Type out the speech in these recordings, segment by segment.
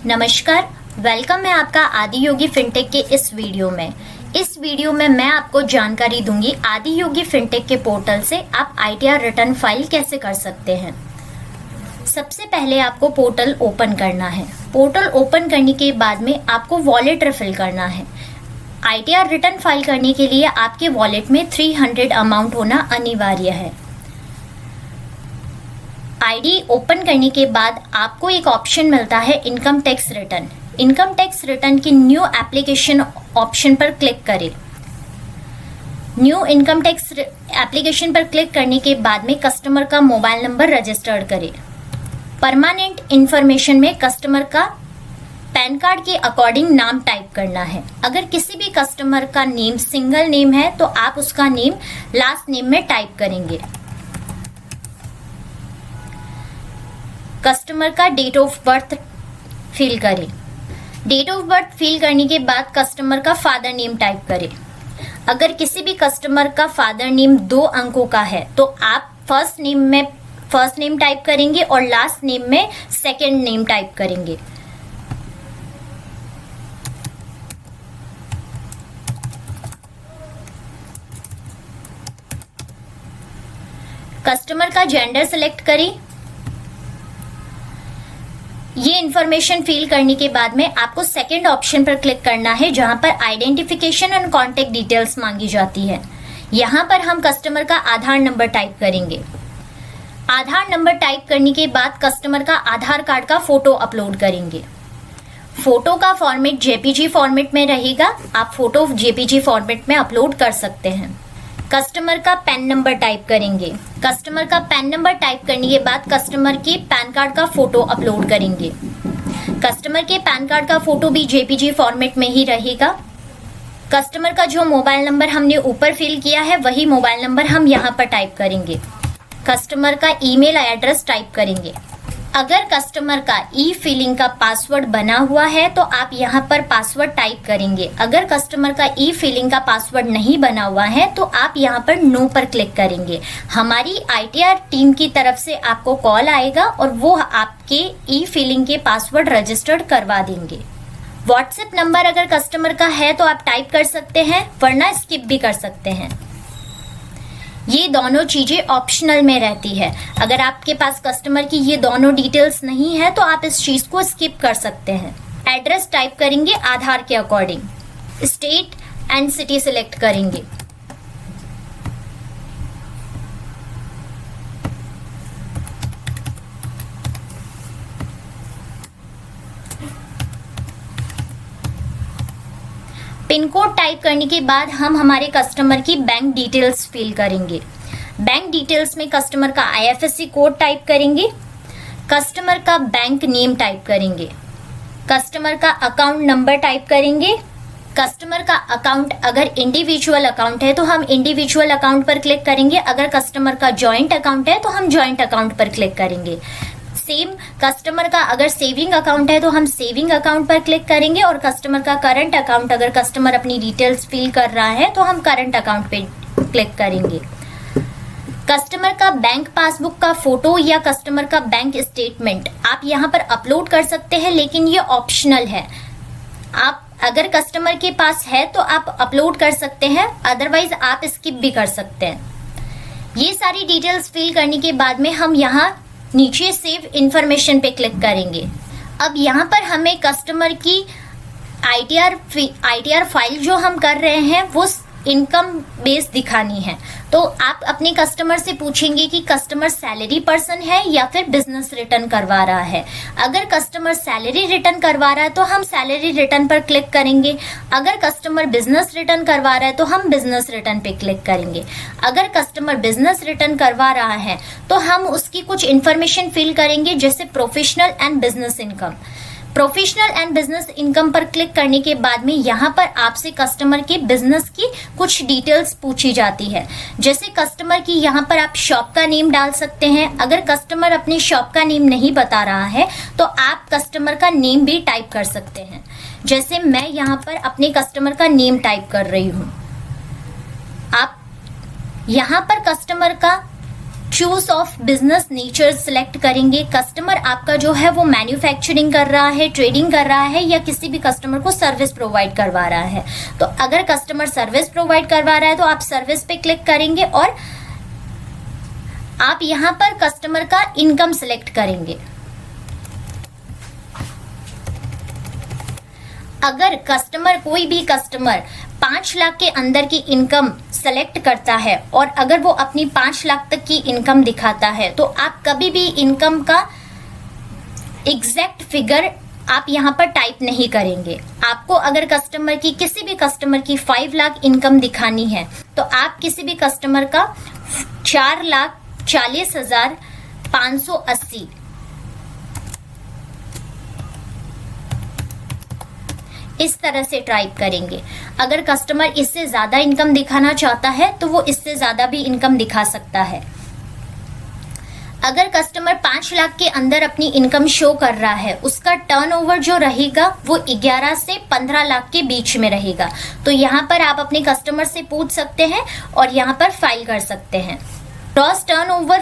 नमस्कार, वेलकम है आपका आदि योगी फिनटेक के इस वीडियो में। इस वीडियो में मैं आपको जानकारी दूंगी आदि योगी फिनटेक के पोर्टल से आप ITR रिटर्न फाइल कैसे कर सकते हैं। सबसे पहले आपको पोर्टल ओपन करना है। पोर्टल ओपन करने के बाद में आपको वॉलेट रिफिल करना है। ITR रिटर्न फाइल करने के लिए आपके वॉलेट में 300 अमाउंट होना अनिवार्य है। आईडी ओपन करने के बाद आपको एक ऑप्शन मिलता है income tax return. Income tax return की न्यू एप्लीकेशन ऑप्शन पर क्लिक करें। न्यू इनकम टैक्स एप्लीकेशन पर क्लिक करने के बाद में कस्टमर का मोबाइल नंबर रजिस्टर्ड करें। परमानेंट इंफॉर्मेशन में कस्टमर का पैन कार्ड के अकॉर्डिंग नाम टाइप करना है। अगर किसी भी कस्टमर का नेम सिंगल नेम है तो आप उसका नेम लास्ट नेम में टाइप करेंगे। कस्टमर का डेट ऑफ बर्थ फिल करें। डेट ऑफ बर्थ फिल करने के बाद कस्टमर का फादर नेम टाइप करें। अगर किसी भी कस्टमर का फादर नेम 2 अंकों का है तो आप फर्स्ट नेम में फर्स्ट नेम टाइप करेंगे और लास्ट नेम में सेकंड नेम टाइप करेंगे। कस्टमर का जेंडर सिलेक्ट करें। ये इंफॉर्मेशन फिल करने के बाद में आपको सेकंड ऑप्शन पर क्लिक करना है जहां पर आइडेंटिफिकेशन एंड कॉन्टेक्ट डिटेल्स मांगी जाती है। यहां पर हम कस्टमर का आधार नंबर टाइप करेंगे। आधार नंबर टाइप करने के बाद कस्टमर का आधार कार्ड का फोटो अपलोड करेंगे। फोटो का फॉर्मेट JPG फॉर्मेट में रहेगा। आप फोटो JPG फॉर्मेट में अपलोड कर सकते हैं। कस्टमर का पैन नंबर टाइप करेंगे। कस्टमर का पैन नंबर टाइप करने के बाद कस्टमर के पैन कार्ड का फोटो अपलोड करेंगे। कस्टमर के पैन कार्ड का फोटो भी JPG फॉर्मेट में ही रहेगा। कस्टमर का जो मोबाइल नंबर हमने ऊपर फिल किया है वही मोबाइल नंबर हम यहाँ पर टाइप करेंगे। कस्टमर का ईमेल एड्रेस टाइप करेंगे। अगर कस्टमर का ई फिलिंग का पासवर्ड बना हुआ है तो आप यहाँ पर पासवर्ड टाइप करेंगे। अगर कस्टमर का ई फिलिंग का पासवर्ड नहीं बना हुआ है तो आप यहाँ पर नो पर क्लिक करेंगे। हमारी ITR टीम की तरफ से आपको कॉल आएगा और वो आपके ई फिलिंग के पासवर्ड रजिस्टर्ड करवा देंगे। व्हाट्सएप नंबर अगर कस्टमर का है तो आप टाइप कर सकते हैं, वरना स्किप भी कर सकते हैं। ये दोनों चीजें ऑप्शनल में रहती है। अगर आपके पास कस्टमर की ये दोनों डिटेल्स नहीं है तो आप इस चीज को स्किप कर सकते हैं। एड्रेस टाइप करेंगे आधार के according. State and city select करेंगे। पिन कोड टाइप करने के बाद हम हमारे कस्टमर की बैंक डिटेल्स फिल करेंगे। बैंक डिटेल्स में कस्टमर का IFSC कोड टाइप करेंगे। कस्टमर का बैंक नेम टाइप करेंगे। कस्टमर का अकाउंट नंबर टाइप करेंगे। कस्टमर का अकाउंट अगर इंडिविजुअल अकाउंट है तो हम इंडिविजुअल अकाउंट पर क्लिक करेंगे। अगर कस्टमर का जॉइंट अकाउंट है तो हम जॉइंट अकाउंट पर क्लिक करेंगे। सेम कस्टमर का अगर सेविंग अकाउंट है तो हम सेविंग अकाउंट पर क्लिक करेंगे और कस्टमर का करंट अकाउंट अगर कस्टमर अपनी डिटेल्स फिल कर रहा है तो हम करंट अकाउंट पे क्लिक करेंगे। कस्टमर का बैंक पासबुक का फोटो या कस्टमर का बैंक स्टेटमेंट आप यहाँ पर अपलोड कर सकते हैं, लेकिन ये ऑप्शनल है। आप अगर कस्टमर के पास है तो आप अपलोड कर सकते हैं, अदरवाइज आप स्किप भी कर सकते हैं। ये सारी डिटेल्स फिल करने के बाद में हम यहाँ नीचे सेव इंफॉर्मेशन पे क्लिक करेंगे। अब यहाँ पर हमें कस्टमर की ITR फाइल जो हम कर रहे हैं वो इनकम बेस दिखानी है। तो आप अपने कस्टमर से पूछेंगे कि कस्टमर सैलरी पर्सन है या फिर बिजनेस रिटर्न करवा रहा है। अगर कस्टमर सैलरी रिटर्न करवा रहा है तो हम सैलरी रिटर्न पर क्लिक करेंगे। अगर कस्टमर बिजनेस रिटर्न करवा रहा है तो हम बिजनेस रिटर्न पे क्लिक करेंगे। अगर कस्टमर बिजनेस रिटर्न करवा रहा है तो हम उसकी कुछ इन्फॉर्मेशन फिल करेंगे, जैसे professional and business income. Professional and business income पर क्लिक करने के बाद में यहाँ पर आपसे कस्टमर के बिजनेस की कुछ डिटेल्स पूछी जाती है, जैसे कस्टमर की यहाँ पर आप शॉप का नेम डाल सकते हैं। अगर कस्टमर अपने शॉप का नेम नहीं बता रहा है तो आप कस्टमर का नेम भी टाइप कर सकते हैं। जैसे मैं यहाँ पर अपने कस्टमर का नेम टाइप कर रही हूँ। आप यहाँ पर कस्टमर का choose of business nature select करेंगे। कस्टमर आपका जो है वो मैन्युफैक्चरिंग कर रहा है, ट्रेडिंग कर रहा है, या किसी भी कस्टमर को सर्विस प्रोवाइड करवा रहा है। तो अगर कस्टमर सर्विस प्रोवाइड करवा रहा है तो आप सर्विस पे क्लिक करेंगे और आप यहाँ पर कस्टमर का इनकम सिलेक्ट करेंगे। अगर कोई भी कस्टमर 5 लाख के अंदर की इनकम सेलेक्ट करता है और अगर वो अपनी 5 लाख तक की इनकम दिखाता है तो आप कभी भी इनकम का एग्जैक्ट फिगर आप यहाँ पर टाइप नहीं करेंगे। आपको अगर किसी भी कस्टमर की 5 लाख इनकम दिखानी है तो आप किसी भी कस्टमर का 4,40,580 इस तरह से टाइप करेंगे। अगर कस्टमर इससे ज्यादा इनकम दिखाना चाहता है तो वो इससे ज्यादा भी इनकम दिखा सकता है। अगर कस्टमर 5 लाख के अंदर अपनी इनकम शो कर रहा है, उसका टर्नओवर जो रहेगा वो 11 से 15 लाख के बीच में रहेगा। तो यहाँ पर आप अपने कस्टमर से पूछ सकते हैं और यहाँ पर फाइल कर सकते हैं। ग्रॉस टर्नओवर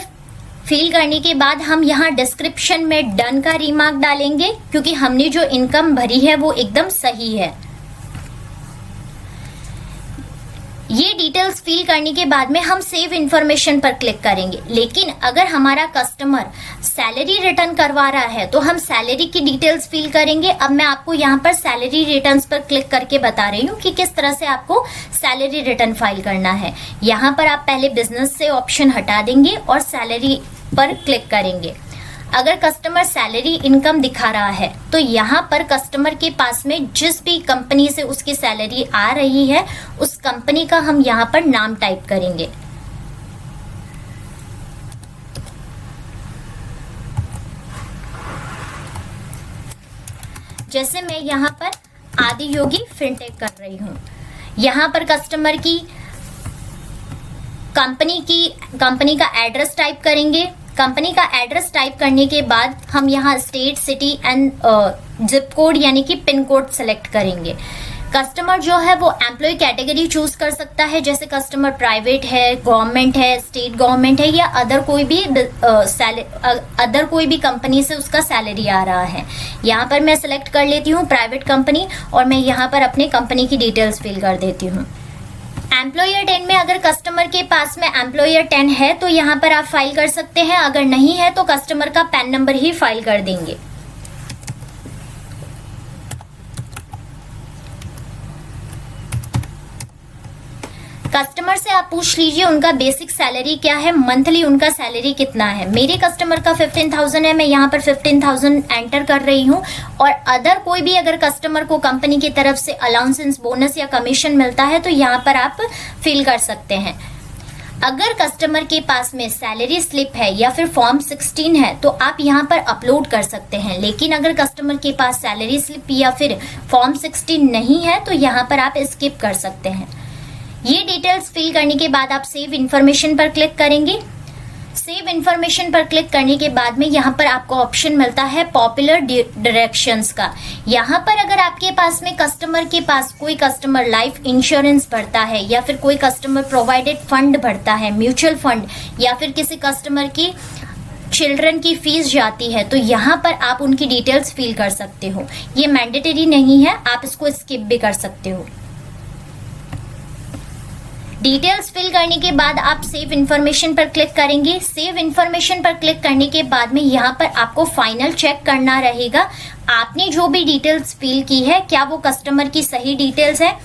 फिल करने के बाद हम यहाँ डिस्क्रिप्शन में डन का रिमार्क डालेंगे, क्योंकि हमने जो इनकम भरी है वो एकदम सही है। ये डिटेल्स फिल करने के बाद में हम सेव इन्फॉर्मेशन पर क्लिक करेंगे। लेकिन अगर हमारा कस्टमर सैलरी रिटर्न करवा रहा है तो हम सैलरी की डिटेल्स फिल करेंगे। अब मैं आपको यहाँ पर सैलरी रिटर्न्स पर क्लिक करके बता रही हूँ कि किस तरह से आपको सैलरी रिटर्न फाइल करना है। यहाँ पर आप पहले बिजनेस से ऑप्शन हटा देंगे और सैलरी पर क्लिक करेंगे। अगर कस्टमर सैलरी इनकम दिखा रहा है तो यहाँ पर कस्टमर के पास में जिस भी कंपनी से उसकी सैलरी आ रही है उस कंपनी का हम यहाँ पर नाम टाइप करेंगे। जैसे मैं यहाँ पर आदियोगी फिनटेक कर रही हूँ। यहाँ पर कस्टमर की कंपनी का एड्रेस टाइप करेंगे। कंपनी का एड्रेस टाइप करने के बाद हम यहाँ state, city and zip code यानी कि पिन कोड सेलेक्ट करेंगे। कस्टमर जो है वो एम्प्लॉय कैटेगरी चूज कर सकता है, जैसे कस्टमर प्राइवेट है, गवर्नमेंट है, स्टेट गवर्नमेंट है, या अदर कोई भी कंपनी से उसका सैलरी आ रहा है। यहाँ पर मैं सेलेक्ट कर लेती हूँ प्राइवेट कंपनी और मैं यहाँ पर अपने कंपनी की डिटेल्स फिल कर देती हूँ। एम्प्लॉयर 10 में अगर कस्टमर के पास में एम्प्लॉयर 10 है तो यहाँ पर आप फाइल कर सकते हैं। अगर नहीं है तो कस्टमर का पैन नंबर ही फाइल कर देंगे। कस्टमर से आप पूछ लीजिए उनका बेसिक सैलरी क्या है, मंथली उनका सैलरी कितना है। मेरे कस्टमर का 15,000 है, मैं यहाँ पर 15,000 एंटर कर रही हूँ। और अदर कोई भी अगर कस्टमर को कंपनी की तरफ से अलाउंसेस, बोनस या कमीशन मिलता है तो यहाँ पर आप फिल कर सकते हैं। अगर कस्टमर के पास में सैलरी स्लिप है या फिर फॉर्म 16 है तो आप यहाँ पर अपलोड कर सकते हैं। लेकिन अगर कस्टमर के पास सैलरी स्लिप या फिर फॉर्म 16 नहीं है तो यहाँ पर आप स्किप कर सकते हैं। ये डिटेल्स फिल करने के बाद आप सेव इन्फॉर्मेशन पर क्लिक करेंगे। सेव इन्फॉर्मेशन पर क्लिक करने के बाद में यहाँ पर आपको ऑप्शन मिलता है पॉपुलर डायरेक्शंस का। यहाँ पर अगर आपके पास में कोई कस्टमर लाइफ इंश्योरेंस भरता है या फिर कोई कस्टमर प्रोवाइडेड फंड भरता है, म्यूचुअल फंड, या फिर किसी कस्टमर की चिल्ड्रन की फीस जाती है तो यहाँ पर आप उनकी डिटेल्स फिल कर सकते हो। ये मैंडेटरी नहीं है, आप इसको स्किप भी कर सकते हो। डिटेल्स फिल करने के बाद आप सेव इन्फॉर्मेशन पर क्लिक करेंगे। सेव इन्फॉर्मेशन पर क्लिक करने के बाद में यहाँ पर आपको फाइनल चेक करना रहेगा आपने जो भी डिटेल्स फिल की है क्या वो कस्टमर की सही डिटेल्स है,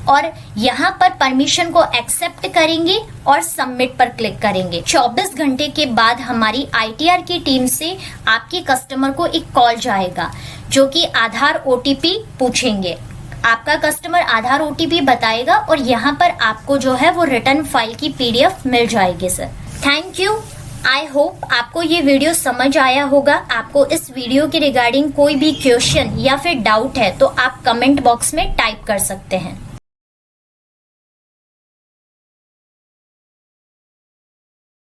और यहाँ पर परमिशन को एक्सेप्ट करेंगे और सबमिट पर क्लिक करेंगे। 24 घंटे के बाद हमारी ITR की टीम से आपके कस्टमर को एक कॉल जाएगा जो कि आधार OTP पूछेंगे। आपका कस्टमर आधार OTP बताएगा और यहाँ पर आपको जो है वो रिटर्न फाइल की PDF मिल जाएगी sir. Thank you. I hope आपको ये वीडियो समझ आया होगा। आपको इस वीडियो के रिगार्डिंग कोई भी क्वेश्चन या फिर डाउट है तो आप कमेंट बॉक्स में टाइप कर सकते हैं।